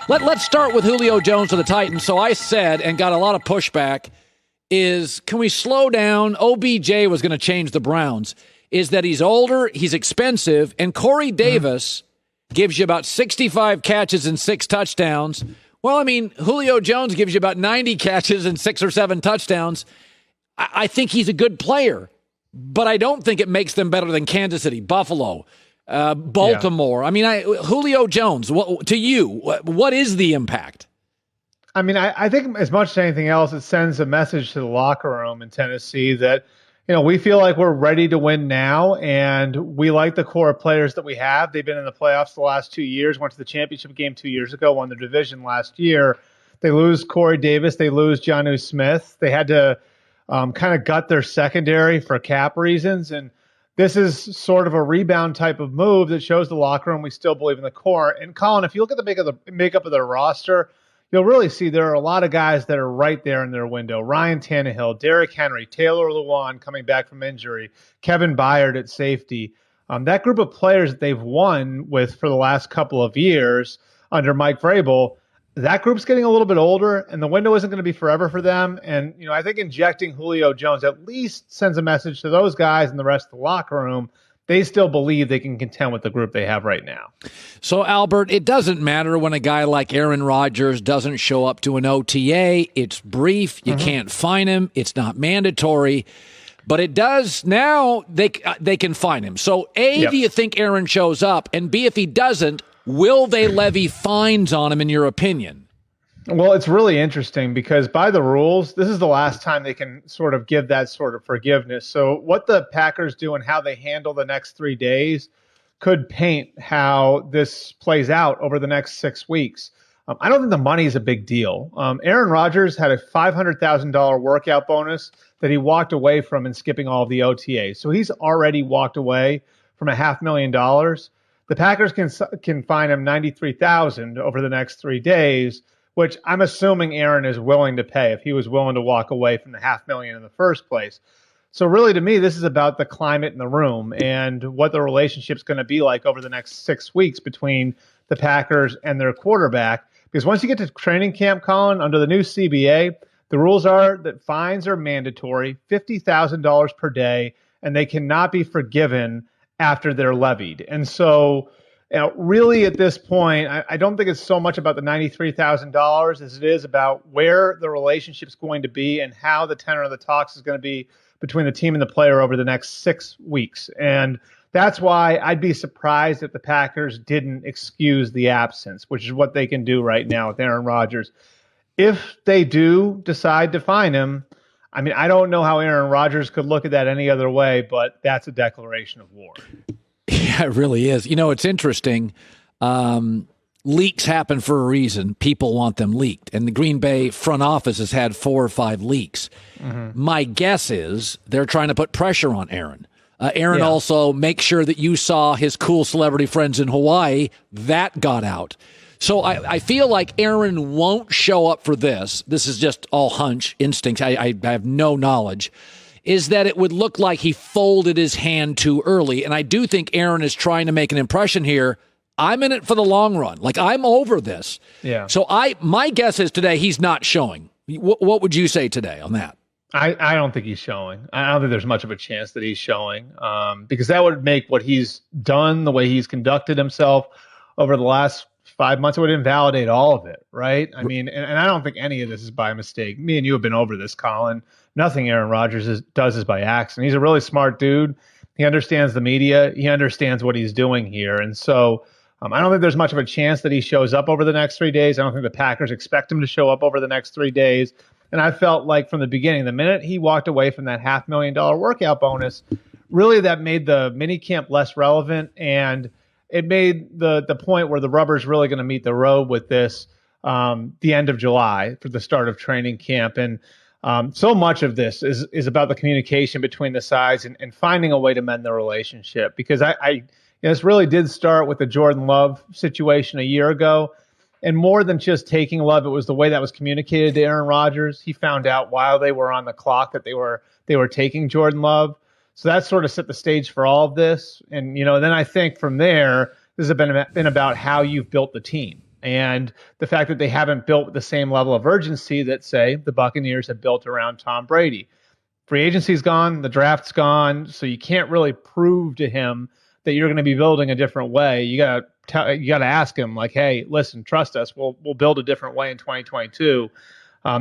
Let's start with Julio Jones of the Titans. So I said, and got a lot of pushback, is can we slow down? OBJ was going to change the Browns. Is that he's older, he's expensive, and Corey Davis gives you about 65 catches and 6 touchdowns. Well, I mean, Julio Jones gives you about 90 catches and 6 or 7 touchdowns. I think he's a good player, but I don't think it makes them better than Kansas City, Buffalo, Baltimore. Yeah. I mean, Julio Jones, to you, what is the impact? I mean, I think as much as anything else, it sends a message to the locker room in Tennessee that, we feel like we're ready to win now, and we like the core of players that we have. They've been in the playoffs the last 2 years, went to the championship game 2 years ago, won the division last year. They lose Corey Davis. They lose Jonnu Smith. They had to kind of gut their secondary for cap reasons, and this is sort of a rebound type of move that shows the locker room we still believe in the core. And Colin, if you look at the makeup of their roster, you'll really see there are a lot of guys that are right there in their window. Ryan Tannehill, Derrick Henry, Taylor Lewan coming back from injury, Kevin Byard at safety. That group of players that they've won with for the last couple of years under Mike Vrabel, that group's getting a little bit older, and the window isn't going to be forever for them. And, I think injecting Julio Jones at least sends a message to those guys and the rest of the locker room. They still believe they can contend with the group they have right now. So, Albert, it doesn't matter when a guy like Aaron Rodgers doesn't show up to an OTA. It's brief. You can't fine him. It's not mandatory. But it does now. They can fine him. So, A, do you think Aaron shows up? And B, if he doesn't, will they levy fines on him, in your opinion? Well, it's really interesting because by the rules, this is the last time they can sort of give that sort of forgiveness. So what the Packers do and how they handle the next 3 days could paint how this plays out over the next 6 weeks. I don't think the money is a big deal. Aaron Rodgers had a $500,000 workout bonus that he walked away from in skipping all of the OTAs. So he's already walked away from $500,000. The Packers can fine him $93,000 over the next 3 days, which I'm assuming Aaron is willing to pay if he was willing to walk away from the $500,000 in the first place. So really, to me, this is about the climate in the room and what the relationship's going to be like over the next 6 weeks between the Packers and their quarterback. Because once you get to training camp, Colin, under the new CBA, the rules are that fines are mandatory, $50,000 per day, and they cannot be forgiven after they're levied. And so, really at this point, I don't think it's so much about the $93,000 as it is about where the relationship's going to be and how the tenor of the talks is going to be between the team and the player over the next 6 weeks. And that's why I'd be surprised if the Packers didn't excuse the absence, which is what they can do right now with Aaron Rodgers. If they do decide to fine him, I mean, I don't know how Aaron Rodgers could look at that any other way, but that's a declaration of war. Yeah, it really is. It's interesting. Leaks happen for a reason. People want them leaked. And the Green Bay front office has had 4 or 5 leaks. My guess is they're trying to put pressure on Aaron. Aaron also makes sure that you saw his cool celebrity friends in Hawaii. That got out. So I feel like Aaron won't show up for this. This is just all hunch, instinct. I have no knowledge. Is that it would look like he folded his hand too early. And I do think Aaron is trying to make an impression here. I'm in it for the long run. Like, I'm over this. Yeah. So my guess is today he's not showing. What would you say today on that? I don't think he's showing. I don't think there's much of a chance that he's showing because that would make what he's done, the way he's conducted himself over the last 5 months, it would invalidate all of it, right? I mean, and I don't think any of this is by mistake. Me and you have been over this, Colin. Nothing Aaron Rodgers does is by accident. He's a really smart dude. He understands the media. He understands what he's doing here. And so I don't think there's much of a chance that he shows up over the next 3 days. I don't think the Packers expect him to show up over the next 3 days. And I felt like from the beginning, the minute he walked away from that $500,000 workout bonus, really that made the minicamp less relevant. And it made the point where the rubber's really going to meet the road with this the end of July for the start of training camp. And so much of this is about the communication between the sides and finding a way to mend the relationship. Because this really did start with the Jordan Love situation a year ago. And more than just taking Love, it was the way that was communicated to Aaron Rodgers. He found out while they were on the clock that they were taking Jordan Love. So that sort of set the stage for all of this. And, then I think from there, this has been about how you've built the team. and the fact that they haven't built the same level of urgency that, say, the Buccaneers have built around Tom Brady. Free agency's gone, the draft's gone, so you can't really prove to him that you're going to be building a different way. You got to ask him, like, hey, listen, trust us. We'll build a different way in 2022.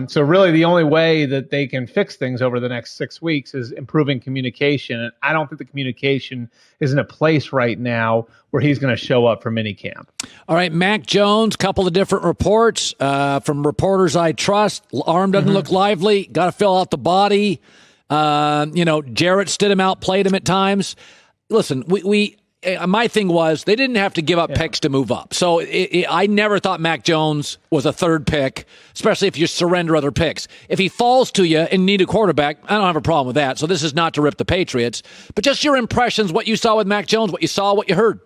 So really the only way that they can fix things over the next 6 weeks is improving communication. And I don't think the communication is in a place right now where he's going to show up for minicamp. All right, Mac Jones, couple of different reports from reporters I trust. Arm doesn't look lively. Got to fill out the body. Jarrett Stidham outplayed him at times. Listen, my thing was they didn't have to give up picks to move up. So I never thought Mac Jones was a third pick, especially if you surrender other picks. If he falls to you and need a quarterback, I don't have a problem with that. So this is not to rip the Patriots, but just your impressions, what you saw with Mac Jones, what you saw, what you heard.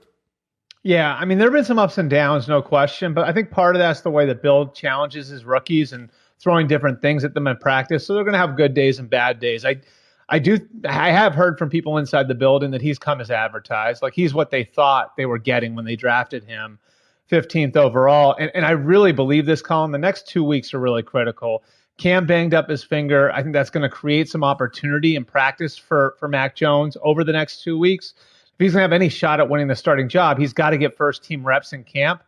Yeah, I mean, there have been some ups and downs, no question, but I think part of that's the way that Bill challenges his rookies and throwing different things at them in practice. So they're going to have good days and bad days. I have heard from people inside the building that he's come as advertised. Like, he's what they thought they were getting when they drafted him 15th overall. And I really believe this, Colin. The next 2 weeks are really critical. Cam banged up his finger. I think that's going to create some opportunity in practice for Mac Jones over the next 2 weeks. If he's going to have any shot at winning the starting job, he's got to get first team reps in camp.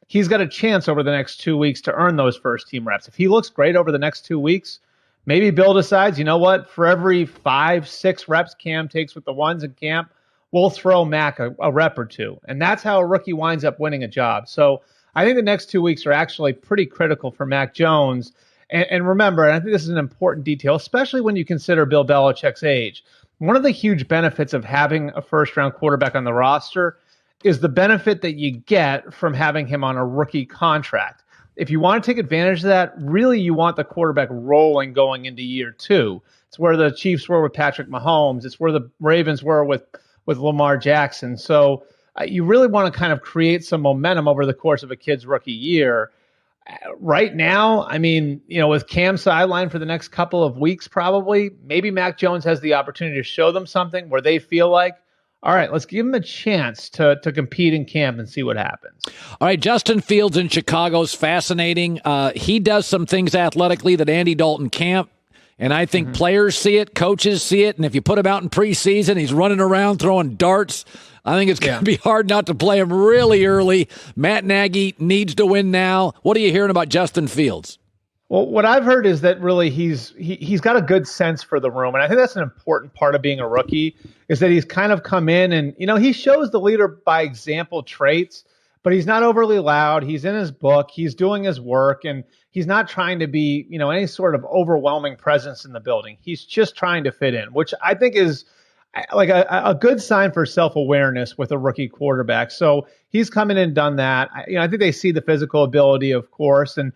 He's got a chance over the next 2 weeks to earn those first team reps. If he looks great over the next 2 weeks, maybe Bill decides, you know what, for every 5-6 reps Cam takes with the ones in camp, we'll throw Mac a rep or two. And that's how a rookie winds up winning a job. So I think the next 2 weeks are actually pretty critical for Mac Jones. And remember, and I think this is an important detail, especially when you consider Bill Belichick's age. One of the huge benefits of having a first-round quarterback on the roster is the benefit that you get from having him on a rookie contract. If you want to take advantage of that, really you want the quarterback rolling going into year two. It's where the Chiefs were with Patrick Mahomes. It's where the Ravens were with Lamar Jackson. So you really want to kind of create some momentum over the course of a kid's rookie year. Right now, I mean, with Cam sidelined for the next couple of weeks probably, maybe Mac Jones has the opportunity to show them something where they feel like, all right, let's give him a chance to compete in camp and see what happens. All right, Justin Fields in Chicago is fascinating. He does some things athletically that Andy Dalton can't, and I think players see it, coaches see it, and if you put him out in preseason, he's running around throwing darts. I think it's going to be hard not to play him really early. Matt Nagy needs to win now. What are you hearing about Justin Fields? Well, what I've heard is that really he's got a good sense for the room. And I think that's an important part of being a rookie is that he's kind of come in and, he shows the leader by example traits, but he's not overly loud. He's in his book. He's doing his work, and he's not trying to be, any sort of overwhelming presence in the building. He's just trying to fit in, which I think is like a good sign for self-awareness with a rookie quarterback. So he's come in and done that. I think they see the physical ability, of course, and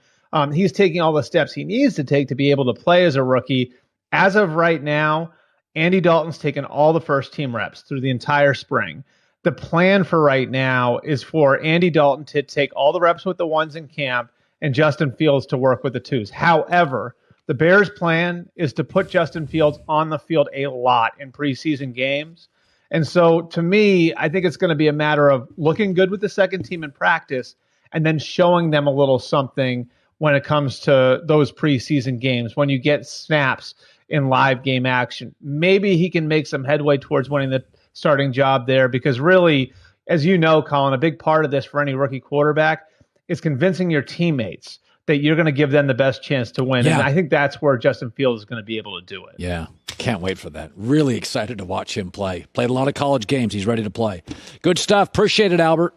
he's taking all the steps he needs to take to be able to play as a rookie. As of right now, Andy Dalton's taken all the first team reps through the entire spring. The plan for right now is for Andy Dalton to take all the reps with the ones in camp and Justin Fields to work with the twos. However, the Bears' plan is to put Justin Fields on the field a lot in preseason games. And so to me, I think it's going to be a matter of looking good with the second team in practice and then showing them a little something when it comes to those preseason games, when you get snaps in live game action. Maybe he can make some headway towards winning the starting job there, because really, as you know, Colin, a big part of this for any rookie quarterback is convincing your teammates that you're going to give them the best chance to win. Yeah. And I think that's where Justin Fields is going to be able to do it. Yeah, can't wait for that. Really excited to watch him play. Played a lot of college games. He's ready to play. Good stuff. Appreciate it, Albert.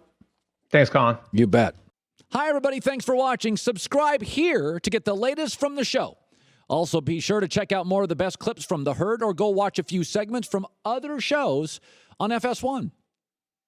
Thanks, Colin. You bet. Hi, everybody. Thanks for watching. Subscribe here to get the latest from the show. Also, be sure to check out more of the best clips from The Herd or go watch a few segments from other shows on FS1.